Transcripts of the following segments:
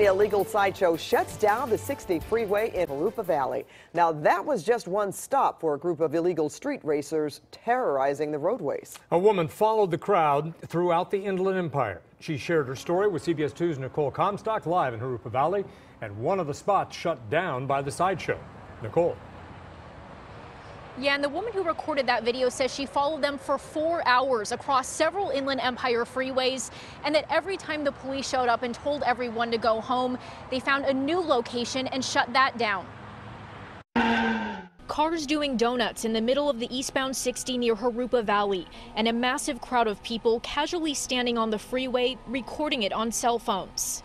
An illegal sideshow shuts down the 60 freeway in Harupa Valley. Now, that was just one stop for a group of illegal street racers terrorizing the roadways. A woman followed the crowd throughout the Inland Empire. She shared her story with CBS 2's Nicole Comstock live in Harupa Valley, and one of the spots shut down by the sideshow. Nicole. Yeah, and the woman who recorded that video says she followed them for 4 hours across several Inland Empire freeways, and that every time the police showed up and told everyone to go home, they found a new location and shut that down. Cars doing donuts in the middle of the eastbound 60 near Harupa Valley, and a massive crowd of people casually standing on the freeway, recording it on cell phones.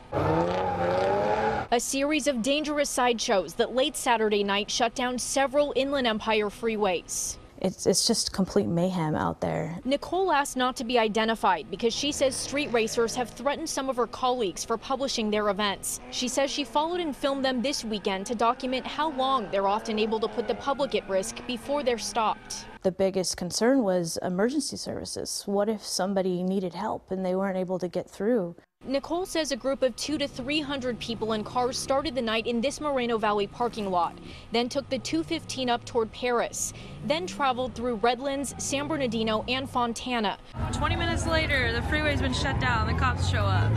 A series of dangerous sideshows that late Saturday night shut down several Inland Empire freeways. It's just complete mayhem out there. Nicole asked not to be identified because she says street racers have threatened some of her colleagues for publishing their events. She says she followed and filmed them this weekend to document how long they're often able to put the public at risk before they're stopped. The biggest concern was emergency services. What if somebody needed help and they weren't able to get through? Nicole says a group of 200 to 300 people in cars started the night in this Moreno Valley parking lot, then took the 215 up toward Paris, then traveled through Redlands, San Bernardino, and Fontana. 20 minutes later, the freeway's been shut down. The cops show up.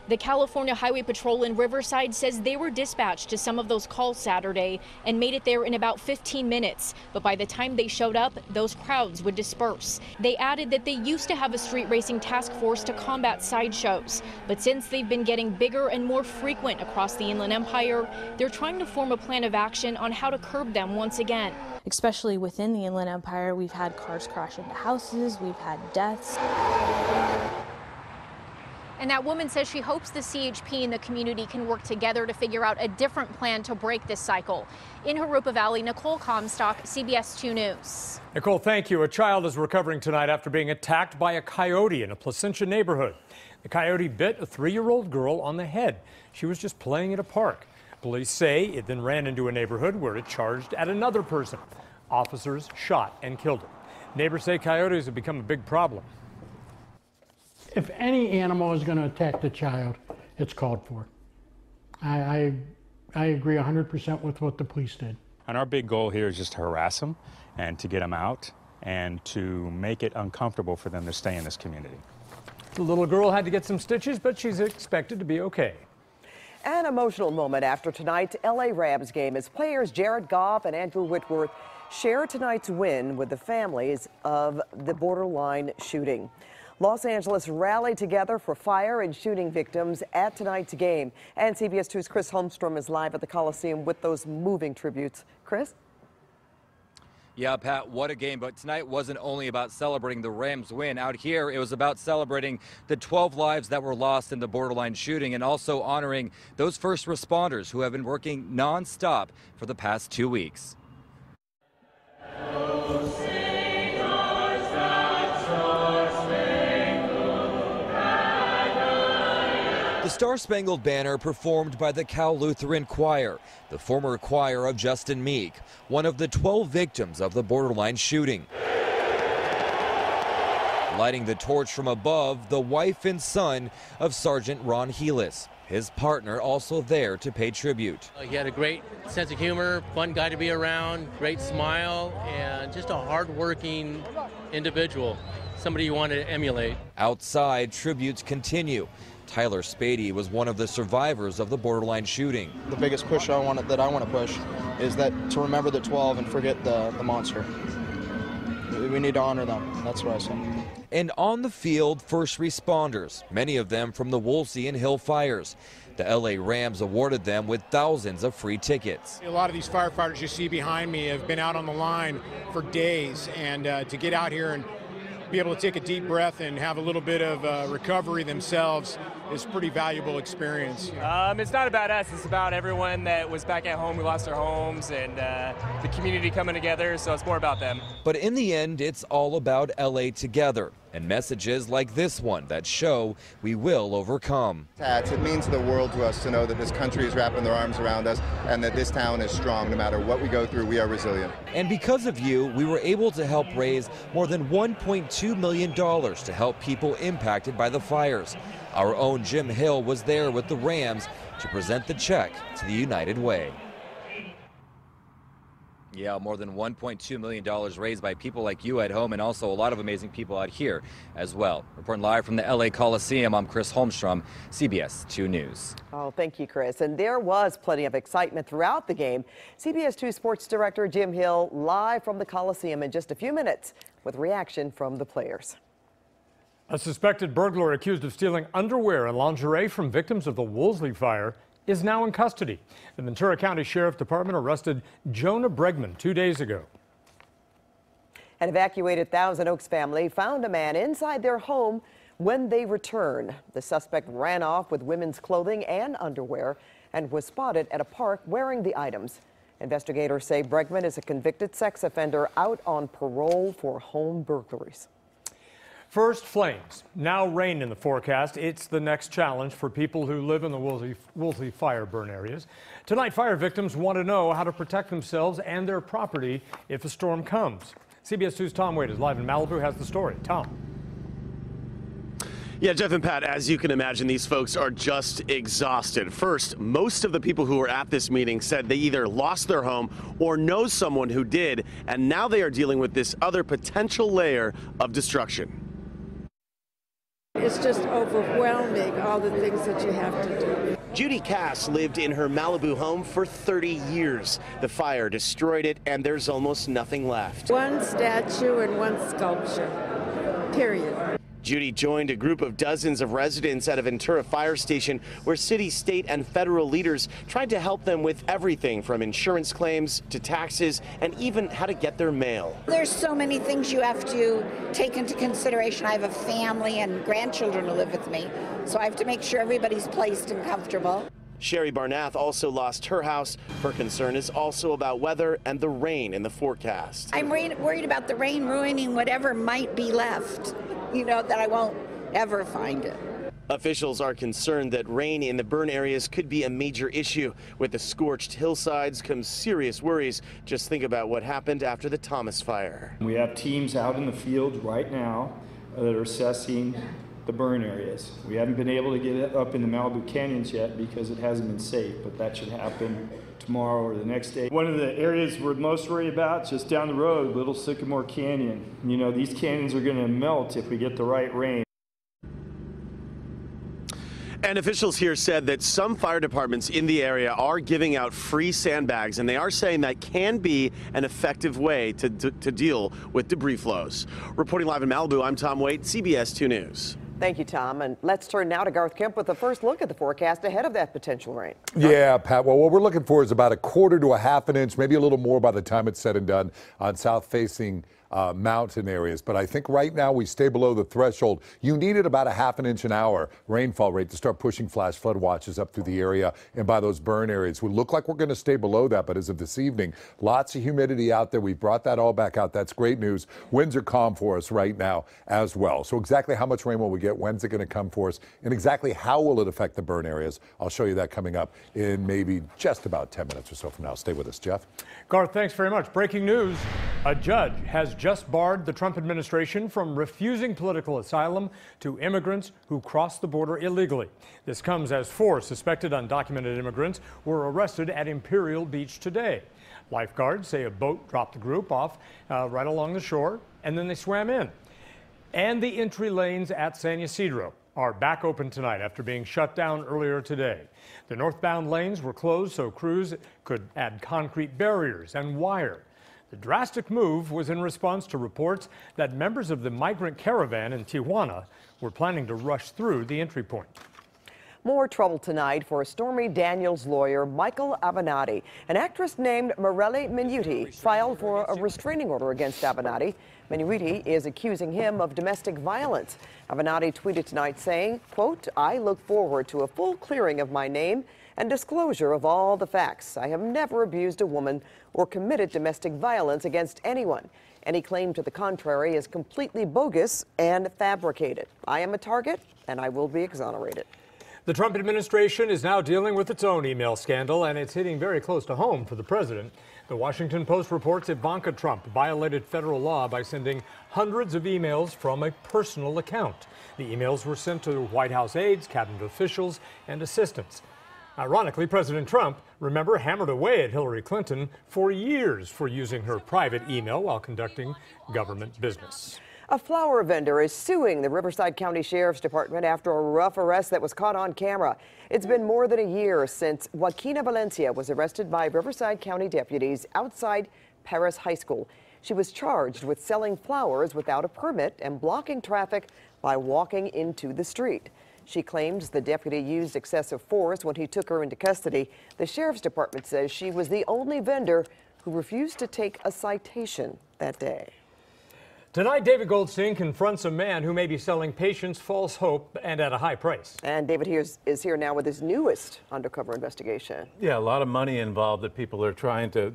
The California Highway Patrol in Riverside says they were dispatched to some of those calls Saturday and made it there in about 15 minutes. But by the time they showed up, those crowds would disperse. They added that they used to have a street racing task force to combat sideshows, but since they've been getting bigger and more frequent across the Inland Empire, they're trying to form a plan of action on how to curb them once again. Especially within the Inland Empire, we've had cars crash into houses, we've had deaths. And that woman says she hopes the CHP and the community can work together to figure out a different plan to break this cycle. In Harupa Valley, Nicole Comstock, CBS 2 News. Nicole, thank you. A child is recovering tonight after being attacked by a coyote in a Placentia neighborhood. The coyote bit a 3-year-old girl on the head. She was just playing at a park. Police say it then ran into a neighborhood where it charged at another person. Officers shot and killed it. Neighbors say coyotes have become a big problem. If any animal is going to attack the child, it's called for. I agree 100% with what the police did. And our big goal here is just to harass them and to get them out and to make it uncomfortable for them to stay in this community. The little girl had to get some stitches, but she's expected to be okay. An emotional moment after tonight's LA Rams game as players Jared Goff and Andrew Whitworth share tonight's win with the families of the borderline shooting. Los Angeles rallied together for fire and shooting victims at tonight's game. And CBS 2's Chris Holmstrom is live at the Coliseum with those moving tributes. Chris? Yeah, Pat, what a game. But tonight wasn't only about celebrating the Rams win. Out here, it was about celebrating the 12 lives that were lost in the borderline shooting and also honoring those first responders who have been working nonstop for the past 2 weeks. The Star-Spangled Banner performed by the Cal Lutheran Choir, the former choir of Justin Meek, one of the 12 victims of the borderline shooting. Lighting the torch from above, the wife and son of Sergeant Ron Helis, his partner also there to pay tribute. He had a great sense of humor, fun guy to be around, great smile, and just a hard-working individual, somebody you want to emulate. Outside, tributes continue. Tyler Spady was one of the survivors of the borderline shooting. The biggest push that I want to push is that to remember the 12 and forget the monster. We need to honor them. That's what I say. And on the field, first responders, many of them from the Woolsey and Hill fires. The LA Rams awarded them with thousands of free tickets. A lot of these firefighters you see behind me have been out on the line for days, and to get out here and be able to take a deep breath and have a little bit of recovery themselves is a pretty valuable experience. It's not about us, it's about everyone that was back at home who lost their homes and the community coming together, so it's more about them. But in the end, it's all about LA together. and messages like this one that show we will overcome. It means the world to us to know that this country is wrapping their arms around us and that this town is strong. No matter what we go through, we are resilient. And because of you, we were able to help raise more than $1.2 million to help people impacted by the fires. Our own Jim Hill was there with the Rams to present the check to the United Way. Yeah, more than $1.2 million raised by people like you at home, and also a lot of amazing people out here as well. Reporting live from the LA Coliseum, I'm Chris Holmstrom, CBS 2 News. Oh, thank you, Chris. And there was plenty of excitement throughout the game. CBS 2 Sports Director Jim Hill live from the Coliseum in just a few minutes with reaction from the players. A suspected burglar accused of stealing underwear and lingerie from victims of the Woolsey fire is now in custody. The Ventura County Sheriff Department arrested Jonah Bregman 2 days ago. An evacuated Thousand Oaks family found a man inside their home when they returned. The suspect ran off with women's clothing and underwear and was spotted at a park wearing the items. Investigators say Bregman is a convicted sex offender out on parole for home burglaries. First flames, now rain in the forecast. It's the next challenge for people who live in the Woolsey fire burn areas. Tonight, fire victims want to know how to protect themselves and their property if a storm comes. CBS 2's Tom Wade is live in Malibu, has the story. Tom. Yeah, Jeff and Pat, as you can imagine, these folks are just exhausted. First, most of the people who were at this meeting said they either lost their home or know someone who did, and now they are dealing with this other potential layer of destruction. It's just overwhelming, all the things that you have to do. Judy Cass lived in her Malibu home for 30 years. The fire destroyed it, and there's almost nothing left. One statue and one sculpture, period. Judy joined a group of dozens of residents at a Ventura fire station where city, state, and federal leaders tried to help them with everything from insurance claims to taxes and even how to get their mail. There's so many things you have to take into consideration. I have a family and grandchildren who live with me, so I have to make sure everybody's placed and comfortable. Sherry Barnath also lost her house. Her concern is also about weather and the rain in the forecast. I'm worried about the rain ruining whatever might be left, you know, that I won't ever find it. Officials are concerned that rain in the burn areas could be a major issue. With the scorched hillsides come serious worries. Just think about what happened after the Thomas fire. We have teams out in the field right now that are assessing the burn areas. We haven't been able to get it up in the Malibu canyons yet because it hasn't been safe, but that should happen tomorrow or the next day. One of the areas we're most worried about is just down the road, Little Sycamore Canyon. You know, these canyons are going to melt if we get the right rain. And officials here said that some fire departments in the area are giving out free sandbags, and they are saying that can be an effective way to deal with debris flows. Reporting live in Malibu, I'm Tom Waite, CBS 2 News. Thank you, Tom. And let's turn now to Garth Kemp with the first look at the forecast ahead of that potential rain. Yeah, Pat. Well, what we're looking for is about 1/4 to a half an inch, maybe a little more by the time it's said and done on south-facing mountain areas. But I think right now we stay below the threshold. You needed about 1/2 inch an hour rainfall rate to start pushing flash flood watches up through the area and by those burn areas. We look like we're going to stay below that, but as of this evening, lots of humidity out there. We've brought that all back out. That's great news. Winds are calm for us right now as well. So exactly how much rain will we get? When's it going to come for us? And exactly how will it affect the burn areas? I'll show you that coming up in maybe just about 10 minutes or so from now. Stay with us, Jeff. Garth, thanks very much. Breaking news. A judge has just barred the Trump administration from refusing political asylum to immigrants who cross the border illegally. This comes as 4 suspected undocumented immigrants were arrested at Imperial Beach today. Lifeguards say a boat dropped the group off right along the shore, and then they swam in. And the entry lanes at San Ysidro are back open tonight after being shut down earlier today. The northbound lanes were closed so crews could add concrete barriers and wire. The drastic move was in response to reports that members of the migrant caravan in Tijuana were planning to rush through the entry point. More trouble tonight for Stormy Daniels' lawyer, Michael Avenatti. An actress named Morelli Minuti filed for a restraining order against Avenatti. Minuti is accusing him of domestic violence. Avenatti tweeted tonight saying, quote, "I look forward to a full clearing of my name and disclosure of all the facts. I have never abused a woman or committed domestic violence against anyone. Any claim to the contrary is completely bogus and fabricated. I am a target and I will be exonerated." The Trump administration is now dealing with its own email scandal, and it's hitting very close to home for the president. The Washington Post reports Ivanka Trump violated federal law by sending hundreds of emails from a personal account. The emails were sent to White House aides, cabinet officials, and assistants. Ironically, President Trump, remember, hammered away at Hillary Clinton for years for using her private email while conducting government business. A flower vendor is suing the Riverside County Sheriff's Department after a rough arrest that was caught on camera. It's been more than a year since Joaquina Valencia was arrested by Riverside County deputies outside Paris High School. She was charged with selling flowers without a permit and blocking traffic by walking into the street. She claims the deputy used excessive force when he took her into custody. The Sheriff's Department says she was the only vendor who refused to take a citation that day. Tonight, David Goldstein confronts a man who may be selling patients false hope and at a high price. And David is here now with his newest undercover investigation. Yeah, a lot of money involved that people are trying to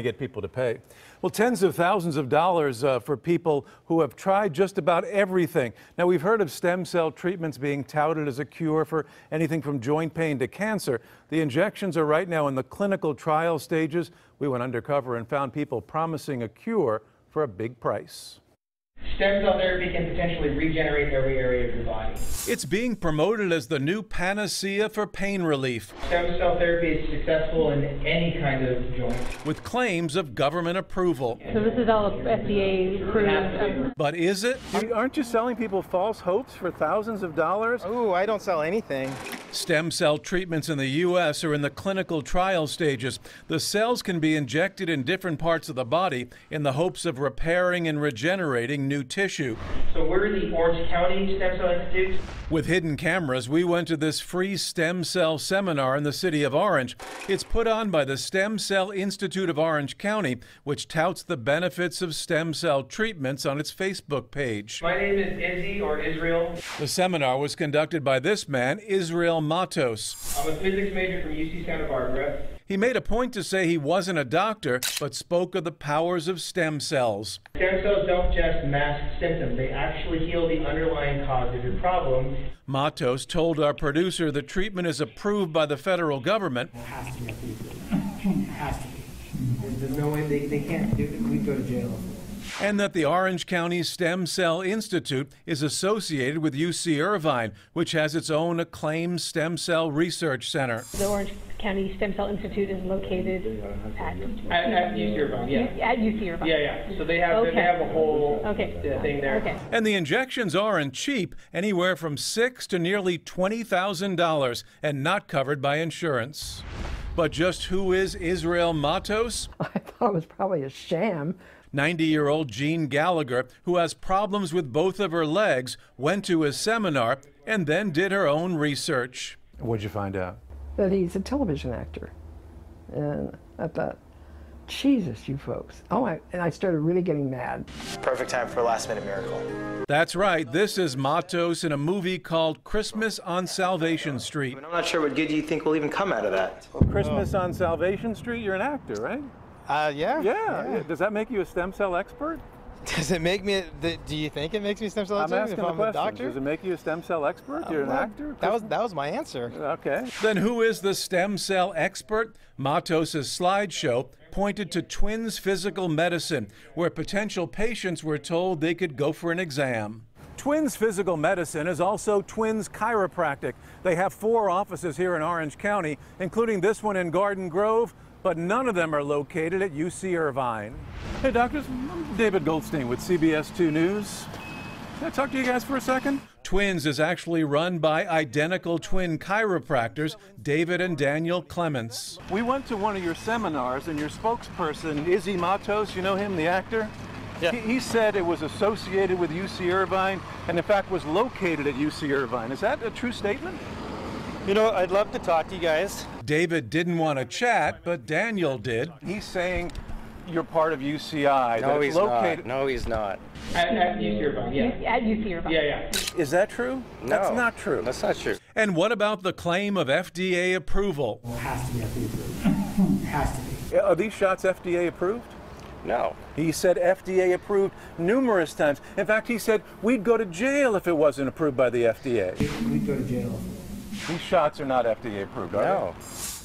get people to pay. Well, tens of thousands of dollars for people who have tried just about everything. Now, we've heard of stem cell treatments being touted as a cure for anything from joint pain to cancer. The injections are right now in the clinical trial stages. We went undercover and found people promising a cure for a big price. Stem cell therapy can potentially regenerate every area of your body. It's being promoted as the new panacea for pain relief. Stem cell therapy is successful in any kind of joint. With claims of government approval. So this is all FDA approved. But is it? Aren't you selling people false hopes for thousands of dollars? Oh, I don't sell anything. Stem cell treatments in the U.S. are in the clinical trial stages. The cells can be injected in different parts of the body in the hopes of repairing and regenerating new tissue. So we're the Orange County Stem Cell Institute. With hidden cameras, we went to this free stem cell seminar in the city of Orange. It's put on by the Stem Cell Institute of Orange County, which touts the benefits of stem cell treatments on its Facebook page. My name is Izzy, or Israel. The seminar was conducted by this man, Israel Matos. I'm a physics major from UC Santa Barbara. He made a point to say he wasn't a doctor, but spoke of the powers of stem cells. Stem cells don't just mask symptoms, they actually heal the underlying cause of your problem. Matos told our producer the treatment is approved by the federal government. It has to be approved. It has to be. There's no way they can't do it. We'd go to jail. And that the Orange County Stem Cell Institute is associated with UC Irvine, which has its own acclaimed stem cell research center. The Orange County Stem Cell Institute is located at UC Irvine, yeah. At UC Irvine. Yeah. So they have a whole thing there. Okay. And the injections aren't cheap, anywhere from $6,000 to nearly $20,000, and not covered by insurance. But just who is Israel Matos? I thought it was probably a sham. 90-year-old Jean Gallagher, who has problems with both of her legs, went to his seminar and then did her own research. What'd you find out? That he's a television actor. And I thought, Jesus, you folks. And I started really getting mad. Perfect time for a last-minute miracle. That's right. This is Matos in a movie called Christmas on Salvation Street. I'm not sure what good you think will even come out of that. Christmas on Salvation Street? You're an actor, right? Yeah. Does that make you a stem cell expert? Does it make me? Do you think it makes me a stem cell expert? I'm asking if I'm the a question. doctor? Does it make you a stem cell expert? You're an actor? That was my answer. Okay. Then who is the stem cell expert? Matos' slideshow pointed to Twins Physical Medicine, where potential patients were told they could go for an exam. Twins Physical Medicine is also Twins Chiropractic. They have 4 offices here in Orange County, including this one in Garden Grove, but none of them are located at UC Irvine. Hey, doctors, I'm David Goldstein with CBS 2 News. Can I talk to you guys for a second? Twins is actually run by identical twin chiropractors, David and Daniel Clements. We went to one of your seminars, and your spokesperson, Izzy Matos, you know him, the actor? Yeah. He said it was associated with UC Irvine, and in fact was located at UC Irvine. Is that a true statement? You know, I'd love to talk to you guys. David didn't want to chat, but Daniel did. He's saying you're part of UCI. No, he's located... not. No, he's not. At UC Irvine, yeah. At UC Irvine. Yeah. Is that true? No. That's not true. That's not true. And what about the claim of FDA approval? Well, it has to be FDA approved. It has to be. Are these shots FDA approved? No. He said FDA approved numerous times. In fact, he said we'd go to jail if it wasn't approved by the FDA. We'd go to jail. These shots are not FDA approved, are No.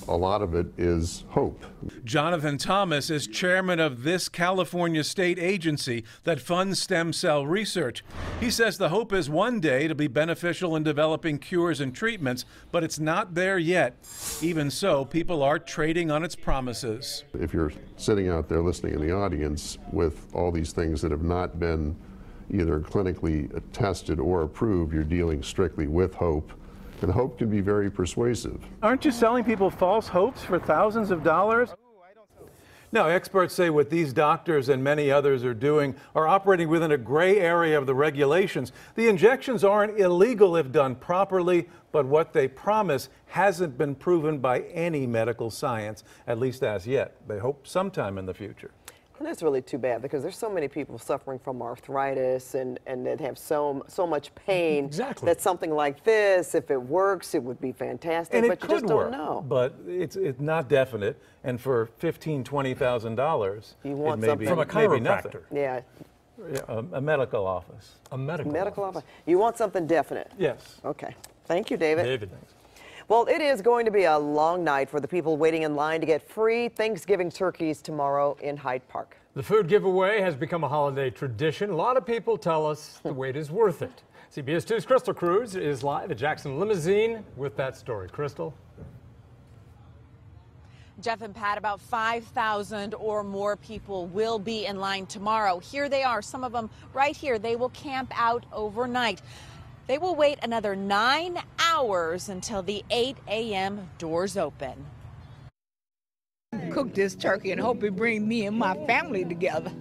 A lot of it is hope. Jonathan Thomas is chairman of this California state agency that funds stem cell research. He says the hope is one day to be beneficial in developing cures and treatments, but it's not there yet. Even so, people are trading on its promises. If you're sitting out there listening in the audience with all these things that have not been either clinically tested or approved, you're dealing strictly with hope. And hope can be very persuasive. Aren't you selling people false hopes for thousands of dollars? Now, experts say what these doctors and many others are doing are operating within a gray area of the regulations. The injections aren't illegal if done properly, but what they promise hasn't been proven by any medical science, at least as yet. They hope sometime in the future. And that's really too bad because there's so many people suffering from arthritis and that have so much pain. Exactly. That something like this, if it works, it would be fantastic. And but it you could just don't work, know. but it's not definite. And for $15,000, $20,000, You want it may be, something- From a maybe nothing. chiropractor. Yeah, A medical office. A medical office. You want something definite. Yes. Okay. Thank you, David. David, thanks. Well, it is going to be a long night for the people waiting in line to get free Thanksgiving turkeys tomorrow in Hyde Park. The food giveaway has become a holiday tradition. A lot of people tell us the wait is worth it. CBS 2's Crystal Cruz is live at Jackson Limousine with that story. Crystal? Jeff and Pat, about 5,000 or more people will be in line tomorrow. Here they are, some of them right here. They will camp out overnight. They will wait another 9 hours until the 8 a.m. doors open. Cook this turkey and hope it brings me and my family together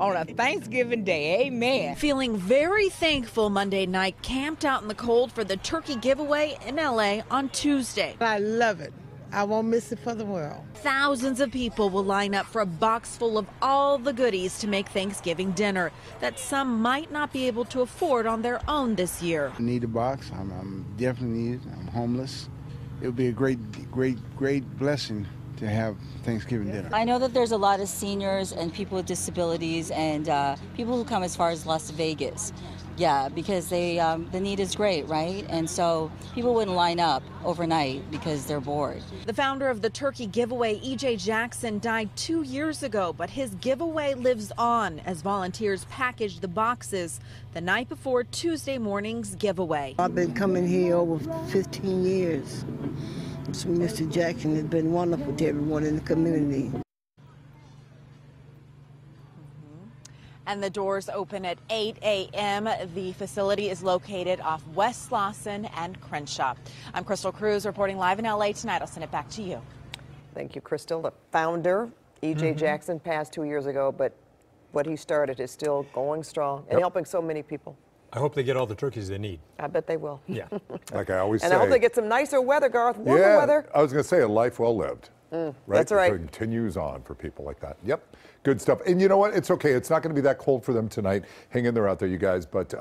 on a Thanksgiving day. Amen. Feeling very thankful Monday night, camped out in the cold for the turkey giveaway in L.A. on Tuesday. I love it. I won't miss it for the world. Thousands of people will line up for a box full of all the goodies to make Thanksgiving dinner that some might not be able to afford on their own this year. I need a box. I'm definitely need it. I'm homeless. It would be a great blessing to have Thanksgiving dinner. I know that there's a lot of seniors and people with disabilities and people who come as far as Las Vegas. Yeah, because the need is great, right? And so people wouldn't line up overnight because they're bored. The founder of the turkey giveaway, E.J. Jackson, died 2 years ago, but his giveaway lives on as volunteers package the boxes the night before Tuesday morning's giveaway. I've been coming here over 15 years. So Mr. Jackson has been wonderful to everyone in the community. And the doors open at 8 a.m. The facility is located off West Slauson and Crenshaw. I'm Crystal Cruz reporting live in L.A. tonight. I'll send it back to you. Thank you, Crystal. The founder, E.J. Jackson, passed 2 years ago, but what he started is still going strong and helping so many people. I hope they get all the turkeys they need. I bet they will. Yeah. Like I always say. And I hope they get some nicer weather, Garth. Warmer weather. I was going to say a life well lived. Right? That's right. So it continues on for people like that. Yep. Good stuff. And you know what? It's okay. It's not going to be that cold for them tonight. Hang in there out there, you guys. But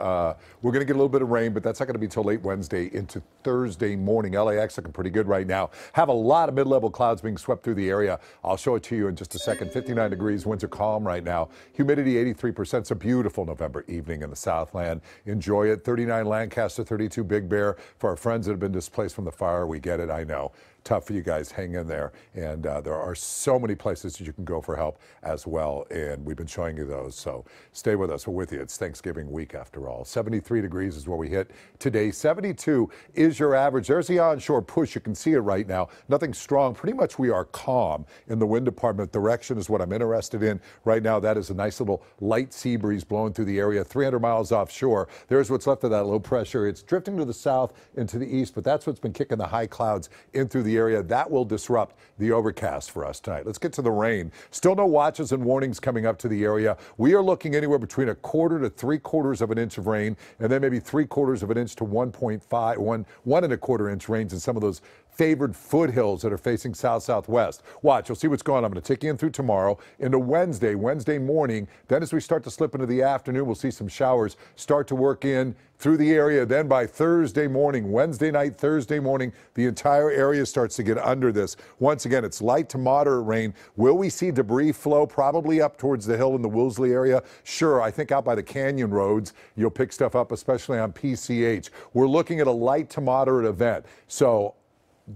we're going to get a little bit of rain, but that's not going to be till late Wednesday into Thursday morning. LAX looking pretty good right now. Have a lot of mid-level clouds being swept through the area. I'll show it to you in just a second. 59 degrees. Winds are calm right now. Humidity 83%. It's a beautiful November evening in the Southland. Enjoy it. 39 Lancaster, 32 Big Bear. For our friends that have been displaced from the fire, we get it. I know. Tough for you guys. Hang in there. And there are so many places that you can go for help as well. And we've been showing you those. So stay with us. We're with you. It's Thanksgiving week after all. 73 degrees is where we hit today. 72 is your average. There's the onshore push. You can see it right now. Nothing strong. Pretty much we are calm in the wind department. Direction is what I'm interested in right now. That is a nice little light sea breeze blowing through the area. 300 miles offshore. There's what's left of that low pressure. It's drifting to the south and to the east, but that's what's been kicking the high clouds in through the area. That will disrupt the overcast for us tonight. Let's get to the rain. Still no watches and warnings coming up to the area. We are looking anywhere between 1/4 to 3/4 of an inch of rain, and then maybe 3/4 of an inch to 1.5, 1.25 inch rains in some of those favored foothills that are facing south-southwest. Watch, you'll see what's going on. I'm going to take you in through tomorrow into Wednesday morning. Then as we start to slip into the afternoon, we'll see some showers start to work in through the area. Then by Thursday morning, Wednesday night, Thursday morning, the entire area starts to get under this. Once again, it's light to moderate rain. Will we see debris flow? Probably up towards the hill in the Woolsey area. Sure, I think out by the canyon roads, you'll pick stuff up, especially on PCH. We're looking at a light to moderate event. So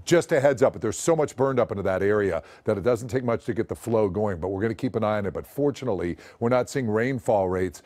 just a heads up, but there's so much burned up into that area that it doesn't take much to get the flow going, but we're going to keep an eye on it. But fortunately, we're not seeing rainfall rates,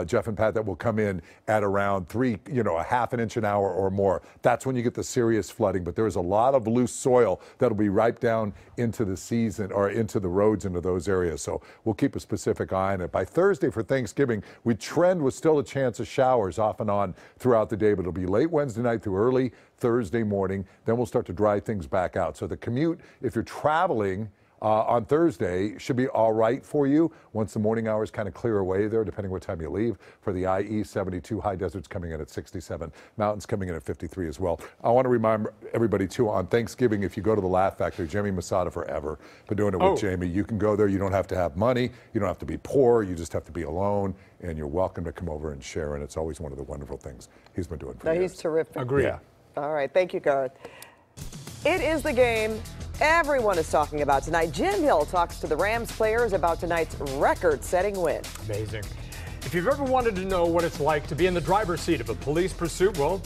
Jeff and Pat, that will come in at around 1/2 inch an hour or more. That's when you get the serious flooding, but there's a lot of loose soil that'll be right down into the season or into the roads into those areas. So we'll keep a specific eye on it. By Thursday for Thanksgiving, we trend with still a chance of showers off and on throughout the day, but it'll be late Wednesday night through early Thursday morning. Then we'll start to dry things back out. So the commute, if you're traveling on Thursday, should be all right for you once the morning hours kind of clear away there, depending what time you leave. For the IE-72, high desert's coming in at 67, mountains coming in at 53 as well. I want to remind everybody, too, on Thanksgiving, if you go to the Laugh Factory, Jamie Masada forever, been doing it with Jamie. You can go there. You don't have to have money. You don't have to be poor. You just have to be alone, and you're welcome to come over and share, and it's always one of the wonderful things he's been doing for years. He's terrific. Agreed. Yeah. All right, thank you, Garth. It is the game everyone is talking about tonight. Jim Hill talks to the Rams players about tonight's record-setting win. Amazing. If you've ever wanted to know what it's like to be in the driver's seat of a police pursuit, well,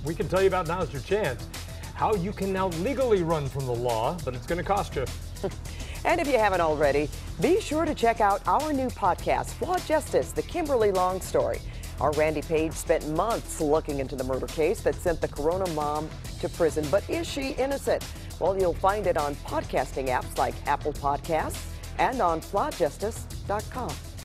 we can tell you about now's your chance. How you can now legally run from the law, but it's going to cost you. And if you haven't already, be sure to check out our new podcast, Flawed Justice, the Kimberly Long story. Our Randy Page spent months looking into the murder case that sent the Corona mom to prison. But is she innocent? Well, you'll find it on podcasting apps like Apple Podcasts and on flawedjustice.com.